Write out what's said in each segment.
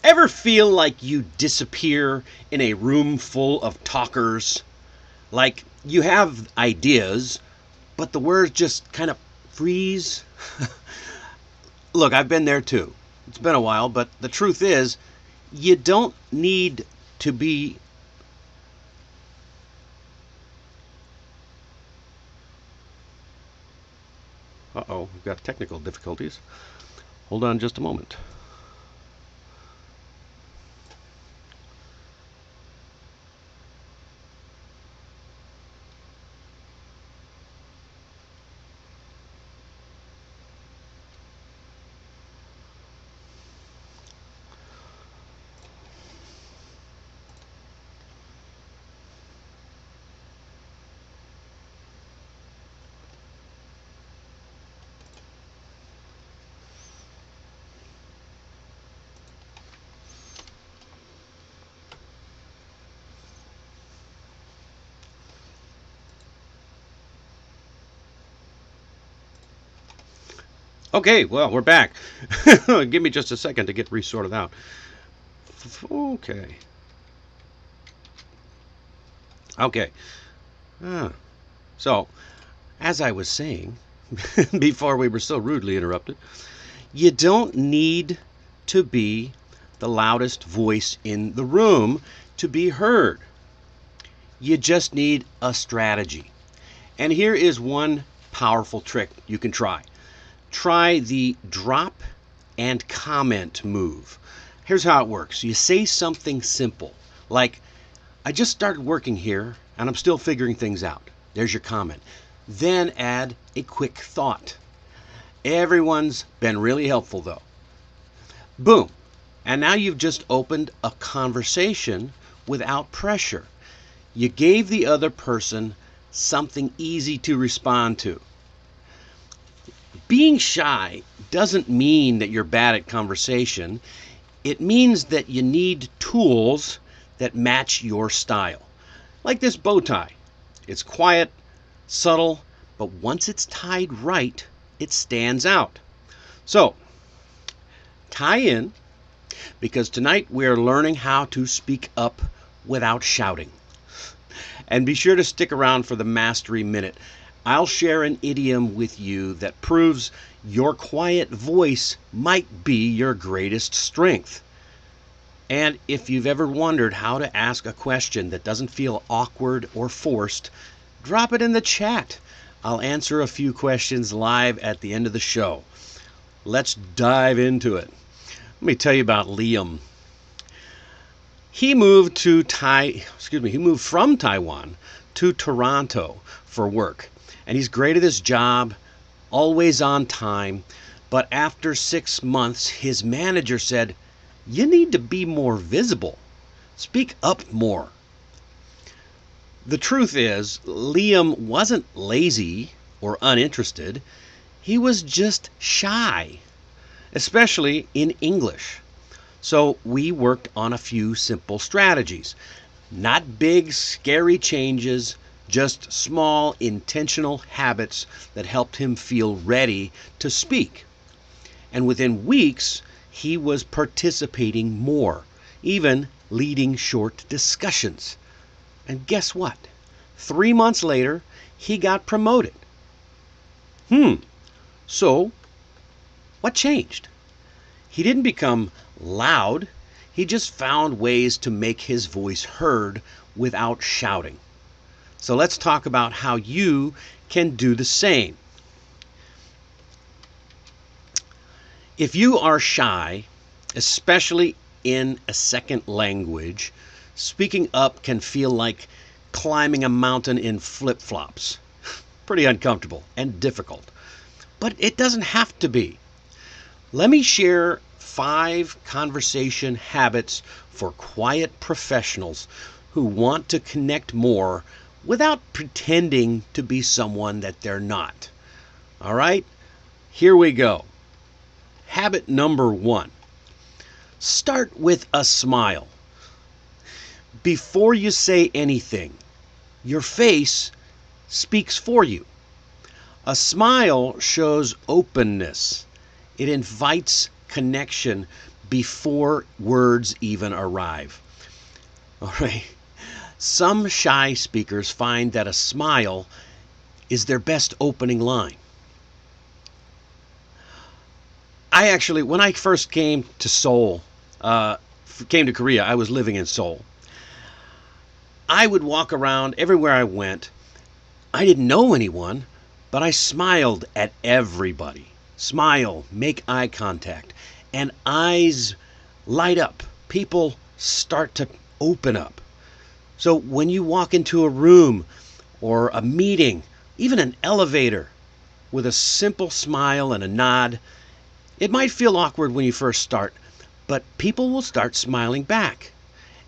Ever feel like you disappear in a room full of talkers? Like you have ideas, but the words just kind of freeze? Look, I've been there too. It's been a while, but the truth is, you don't need to be. Uh-oh, we've got technical difficulties. Hold on just a moment. Okay, well, we're back. Give me just a second to get resorted out. Okay. Okay. Ah. So, as I was saying, before we were so rudely interrupted, you don't need to be the loudest voice in the room to be heard. You just need a strategy. And here is one powerful trick you can try. Try the drop and comment move. Here's how it works. You say something simple, like, I just started working here and I'm still figuring things out. There's your comment. Then add a quick thought. Everyone's been really helpful though. Boom. And now you've just opened a conversation without pressure. You gave the other person something easy to respond to. Being shy doesn't mean that you're bad at conversation. It means that you need tools that match your style. Like this bow tie. It's quiet, subtle, but once it's tied right, it stands out. So, tie in, because tonight we're learning how to speak up without shouting. And be sure to stick around for the Mastery Minute. I'll share an idiom with you that proves your quiet voice might be your greatest strength. And if you've ever wondered how to ask a question that doesn't feel awkward or forced, drop it in the chat. I'll answer a few questions live at the end of the show. Let's dive into it. Let me tell you about Liam. He moved from Taiwan to Toronto for work. And he's great at his job, always on time. But after 6 months, his manager said, you need to be more visible. Speak up more. The truth is, Liam wasn't lazy or uninterested. He was just shy, especially in English. So we worked on a few simple strategies. Not big, scary changes, just small, intentional habits that helped him feel ready to speak. And within weeks, he was participating more, even leading short discussions. And guess what? 3 months later, he got promoted. So, what changed? He didn't become loud. He just found ways to make his voice heard without shouting. So let's talk about how you can do the same. If you are shy, especially in a second language, speaking up can feel like climbing a mountain in flip-flops. Pretty uncomfortable and difficult. But it doesn't have to be. Let me share 5 conversation habits for quiet professionals who want to connect more without pretending to be someone that they're not. All right? Here we go. Habit number 1. Start with a smile. Before you say anything, your face speaks for you. A smile shows openness. It invites connection before words even arrive. All right. Some shy speakers find that a smile is their best opening line. When I first came to Seoul, came to Korea, I was living in Seoul. I would walk around everywhere I went. I didn't know anyone, but I smiled at everybody. Smile, make eye contact, and eyes light up. People start to open up. So when you walk into a room or a meeting, even an elevator, with a simple smile and a nod, it might feel awkward when you first start, but people will start smiling back.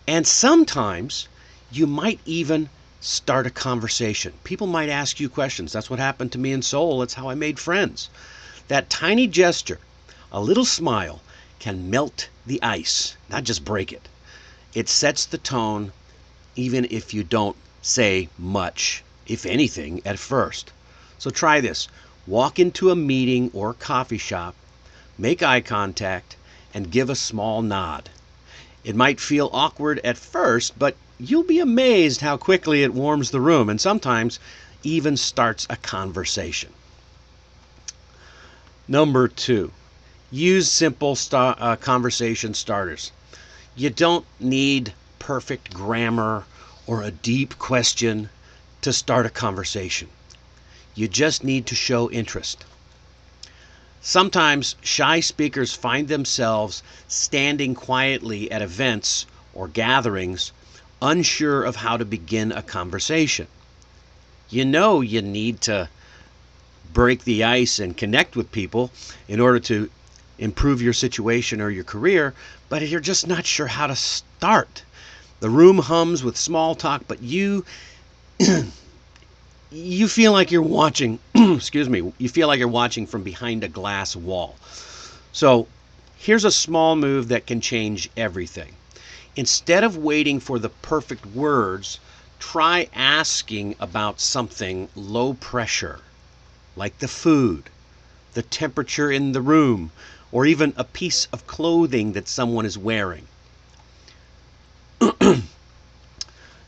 And sometimes you might even start a conversation. People might ask you questions. That's what happened to me in Seoul. That's how I made friends. That tiny gesture, a little smile, can melt the ice, not just break it. It sets the tone even if you don't say much, if anything, at first. So try this. Walk into a meeting or coffee shop, make eye contact, and give a small nod. It might feel awkward at first, but you'll be amazed how quickly it warms the room and sometimes even starts a conversation. Number 2, use simple conversation starters. You don't need perfect grammar or a deep question to start a conversation. You just need to show interest. Sometimes shy speakers find themselves standing quietly at events or gatherings, unsure of how to begin a conversation. You know you need to break the ice and connect with people in order to improve your situation or your career, but you're just not sure how to start. The room hums with small talk, but you feel like you're watching, you feel like you're watching from behind a glass wall. So here's a small move that can change everything. Instead of waiting for the perfect words, try asking about something low pressure, like the food, the temperature in the room, or even a piece of clothing that someone is wearing.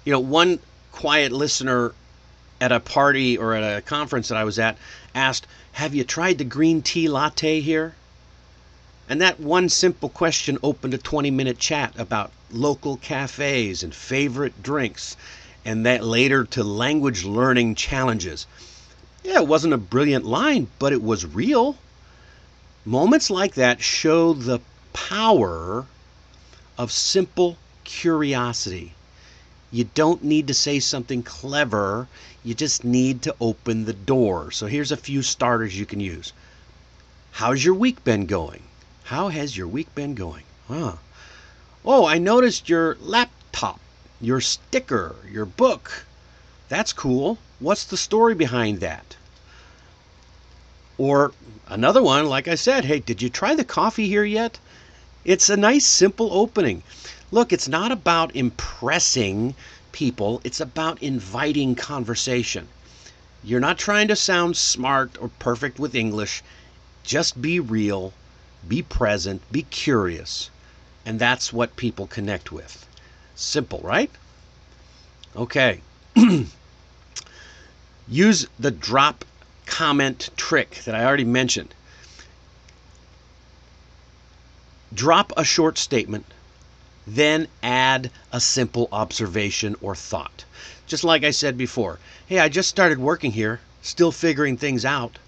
One quiet listener at a party or at a conference that I was at asked, "Have you tried the green tea latte here?" And that one simple question opened a 20-minute chat about local cafes and favorite drinks, and that later to language learning challenges. Yeah, it wasn't a brilliant line, but it was real. Moments like that show the power of simple curiosity. You don't need to say something clever. You just need to open the door. So here's a few starters you can use. How's your week been going? How has your week been going? Oh, I noticed your laptop, your sticker, your book. That's cool. What's the story behind that? Or another one, like I said, hey, did you try the coffee here yet? It's a nice, simple opening. Look, it's not about impressing people. It's about inviting conversation. You're not trying to sound smart or perfect with English. Just be real, be present, be curious. And that's what people connect with. Simple, right? Okay. Use the drop comment trick that I already mentioned. Drop a short statement, then add a simple observation or thought. Just like I said before, hey, I just started working here, still figuring things out,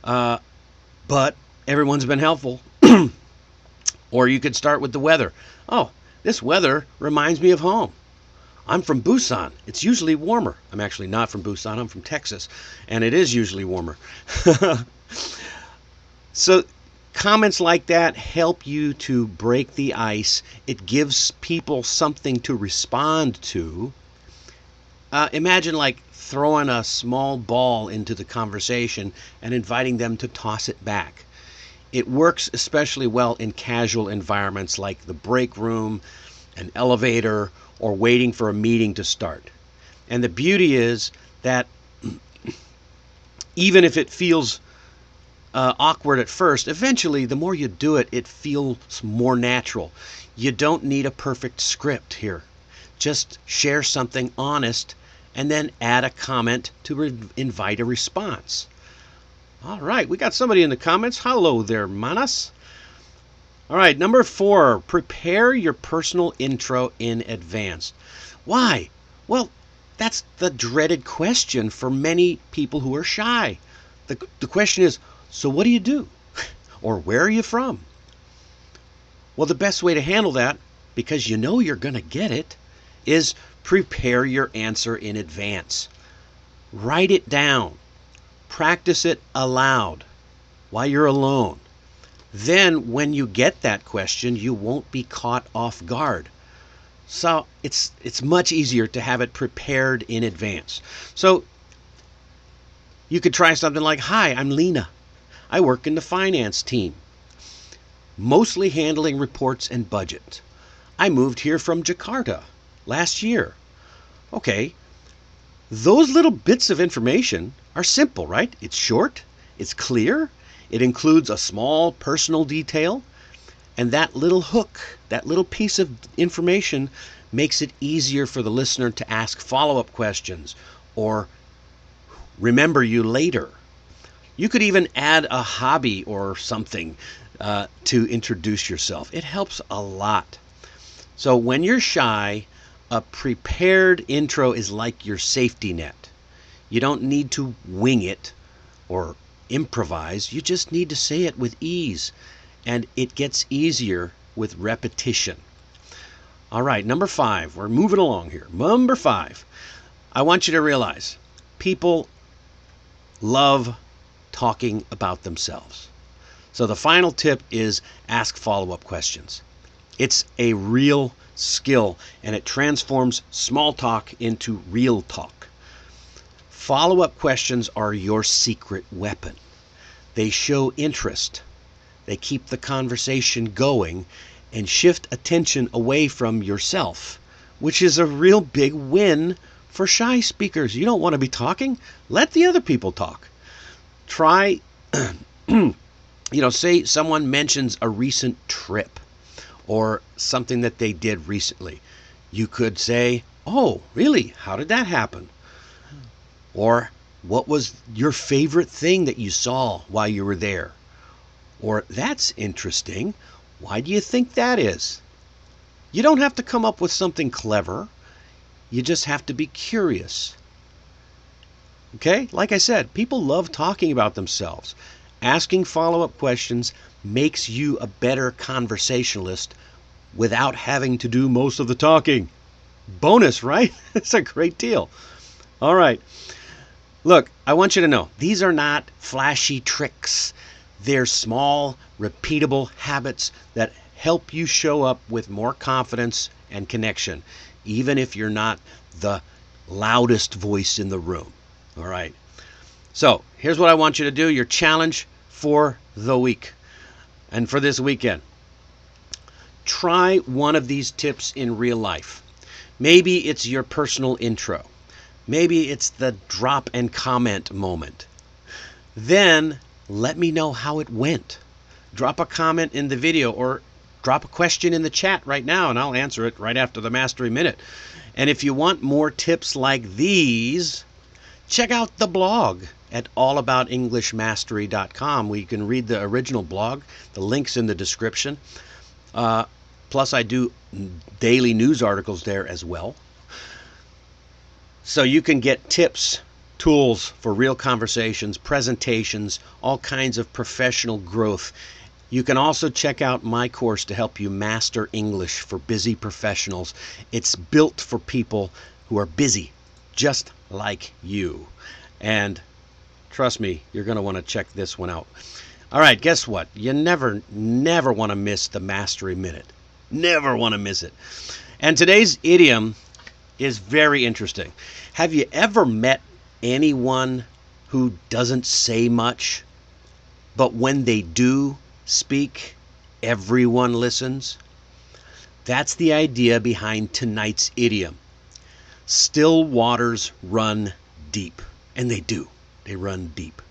but everyone's been helpful. Or you could start with the weather. Oh, this weather reminds me of home. I'm from Busan. It's usually warmer. I'm actually not from Busan. I'm from Texas, and it is usually warmer. So comments like that help you to break the ice. It gives people something to respond to. Imagine like throwing a small ball into the conversation and inviting them to toss it back. It works especially well in casual environments like the break room, an elevator, or waiting for a meeting to start. And the beauty is that even if it feels awkward at first, eventually, the more you do it, it feels more natural. You don't need a perfect script here. Just share something honest and then add a comment to invite a response. All right, we got somebody in the comments. Hello there, Manas. All right, number 4, prepare your personal intro in advance. Why? Well, that's the dreaded question for many people who are shy. The question is, so what do you do? Or where are you from? Well, the best way to handle that, because you know you're going to get it, is prepare your answer in advance. Write it down. Practice it aloud while you're alone. Then when you get that question, you won't be caught off guard. So it's much easier to have it prepared in advance. So you could try something like, "Hi, I'm Lena. I work in the finance team, mostly handling reports and budget. I moved here from Jakarta last year." Okay, those little bits of information are simple, right? It's short, it's clear, it includes a small personal detail, and that little hook, that little piece of information makes it easier for the listener to ask follow-up questions or remember you later. You could even add a hobby or something to introduce yourself. It helps a lot. So when you're shy, a prepared intro is like your safety net. You don't need to wing it or improvise. You just need to say it with ease. And it gets easier with repetition. All right, number 5. We're moving along here. Number 5. I want you to realize people love talking about themselves. So the final tip is ask follow-up questions. It's a real skill, and it transforms small talk into real talk. Follow-up questions are your secret weapon. They show interest. They keep the conversation going and shift attention away from yourself, which is a real big win for shy speakers. You don't want to be talking. Let the other people talk. Try, say someone mentions a recent trip or something that they did recently. You could say, "Oh, really? How did that happen?" Or, "What was your favorite thing that you saw while you were there?" Or, "That's interesting. Why do you think that is?" You don't have to come up with something clever. You just have to be curious. Okay? Like I said, people love talking about themselves. Asking follow-up questions makes you a better conversationalist without having to do most of the talking. Bonus, right? It's a great deal. All right. Look, I want you to know, these are not flashy tricks. They're small, repeatable habits that help you show up with more confidence and connection, even if you're not the loudest voice in the room. All right. So here's what I want you to do, your challenge for the week and for this weekend. Try one of these tips in real life. Maybe it's your personal intro. Maybe it's the drop and comment moment. Then let me know how it went. Drop a comment in the video or drop a question in the chat right now and I'll answer it right after the Mastery Minute. And if you want more tips like these, check out the blog at allaboutenglishmastery.com where you can read the original blog. The link's in the description. Plus, I do daily news articles there as well. So you can get tips, tools for real conversations, presentations, all kinds of professional growth. You can also check out my course to help you master English for busy professionals. It's built for people who are busy, just like you. And trust me, you're going to want to check this one out. All right, guess what? You never want to miss the Mastery Minute. Never want to miss it. And today's idiom is very interesting. Have you ever met anyone who doesn't say much, but when they do speak, everyone listens? That's the idea behind tonight's idiom. Still waters run deep. And they do. They run deep.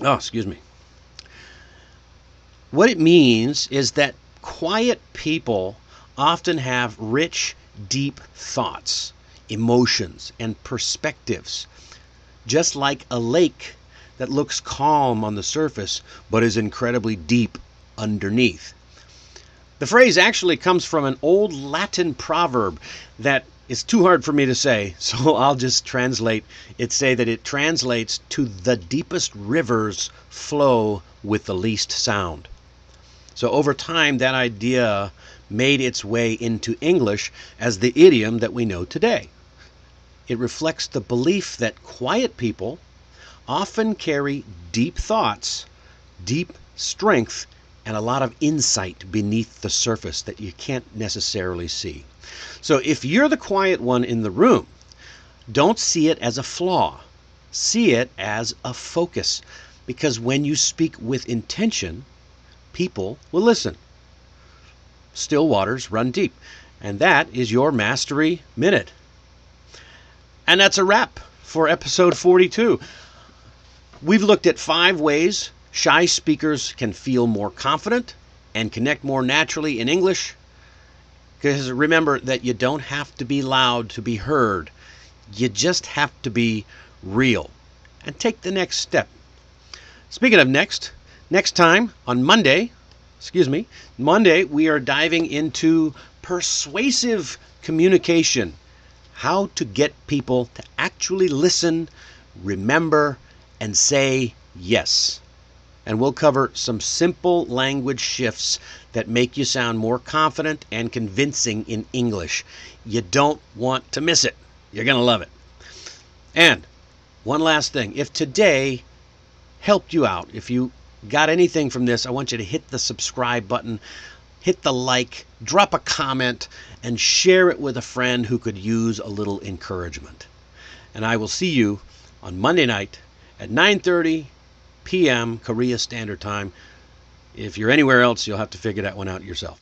Oh, excuse me. What it means is that quiet people often have rich, deep thoughts, emotions, and perspectives, just like a lake that looks calm on the surface but is incredibly deep underneath. The phrase actually comes from an old Latin proverb that is too hard for me to say, so I'll just translate it, say that it translates to the deepest rivers flow with the least sound. So over time, that idea made its way into English as the idiom that we know today. It reflects the belief that quiet people often carry deep thoughts, deep strength, and a lot of insight beneath the surface that you can't necessarily see. So if you're the quiet one in the room, don't see it as a flaw. See it as a focus. Because when you speak with intention, people will listen. Still waters run deep. And that is your Mastery Minute. And that's a wrap for episode 42. We've looked at 5 ways shy speakers can feel more confident and connect more naturally in English. Because remember that you don't have to be loud to be heard. You just have to be real and take the next step. Speaking of next time on Monday, we are diving into persuasive communication. How to get people to actually listen, remember, and say yes. And we'll cover some simple language shifts that make you sound more confident and convincing in English. You don't want to miss it. You're going to love it. And one last thing. If today helped you out, if you got anything from this, I want you to hit the subscribe button, hit the like, drop a comment, and share it with a friend who could use a little encouragement. And I will see you on Monday night at 9:30 p.m. Korea Standard Time. If you're anywhere else, you'll have to figure that one out yourself.